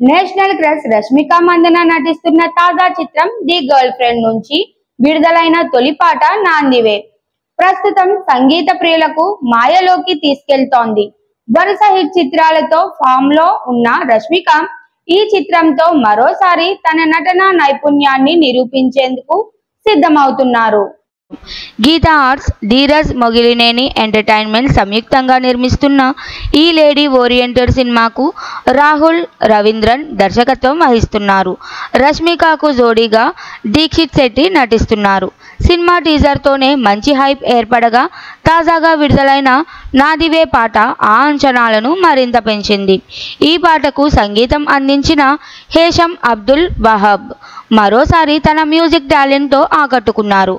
National crush Rashmika Mandanna నటిస్తున్న తాజా చిత్రం ది గర్ల్ ఫ్రెండ్ నుంచి విడుదలైన తొలి పాట నాందివే ప్రస్తుతం సంగీత ప్రియులకు మాయలోకి తీసుకెళ్తోంది. వరుస హిట్ చిత్రాలతో ఫామ్ లో ఉన్న రష్మిక ఈ చిత్రంతో మరోసారి తన నటన నైపుణ్యాన్ని నిరూపించేందుకు సిద్ధమవుతున్నారు. గీతా ఆర్ట్స్, ధీరజ్ మొగిలినేని ఎంటర్టైన్మెంట్ సంయుక్తంగా నిర్మిస్తున్న ఈ లేడీ ఓరియంటెడ్ సినిమాకు రాహుల్ రవీంద్రన్ దర్శకత్వం వహిస్తున్నారు. రష్మికకు జోడీగా దీక్షిత్ శెట్టి నటిస్తున్నారు. సినిమా టీజర్తోనే మంచి హైప్ ఏర్పడగా తాజాగా విడుదలైన నాదివే పాట ఆ అంచనాలను మరింత పెంచింది. ఈ పాటకు సంగీతం అందించిన హేషం అబ్దుల్ వహాబ్ మరోసారి తన మ్యూజిక్ టాలెంట్తో ఆకట్టుకున్నారు.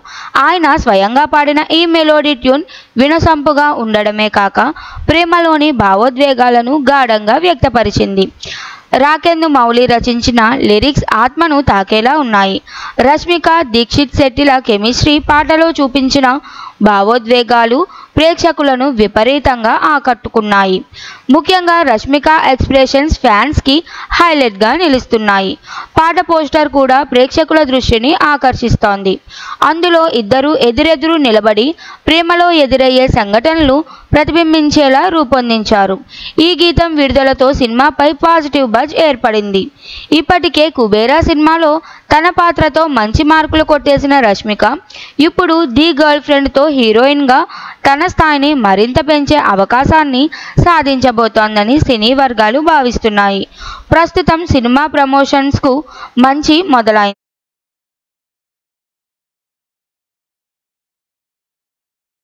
ఆయన స్వయంగా పాడిన ఈ మెలోడీ ట్యూన్ వినసొంపుగా ఉండడమే కాక ప్రేమలోని భావోద్వేగాలను గాఢంగా వ్యక్తపరిచింది. రాకెందు మౌలి రచించిన లిరిక్స్ ఆత్మను తాకేలా ఉన్నాయి. రష్మిక, దీక్షిత్ శెట్టిల కెమిస్ట్రీ పాటలో చూపించిన భావోద్వేగాలు ప్రేక్షకులను విపరీతంగా ఆకట్టుకున్నాయి. ముఖ్యంగా రష్మిక ఎక్స్ప్రెషన్స్ ఫ్యాన్స్కి హైలైట్గా నిలుస్తున్నాయి. పాట పోస్టర్ కూడా ప్రేక్షకుల దృష్టిని ఆకర్షిస్తోంది. అందులో ఇద్దరు ఎదురెదురు నిలబడి ప్రేమలో ఎదురయ్యే సంఘటనలు ప్రతిబింబించేలా రూపొందించారు. ఈ గీతం విడుదలతో సినిమాపై పాజిటివ్ బజ్ ఏర్పడింది. ఇప్పటికే కుబేరా సినిమాలో తన పాత్రతో మంచి మార్కులు కొట్టేసిన రష్మిక ఇప్పుడు ది గర్ల్ ఫ్రెండ్తో హీరోయిన్గా తన స్థాయిని మరింత పెంచే అవకాశాన్ని సాధించబోతోందని సినీ వర్గాలు భావిస్తున్నాయి. ప్రస్తుతం సినిమా ప్రమోషన్స్కు మంచి మొదలైంది.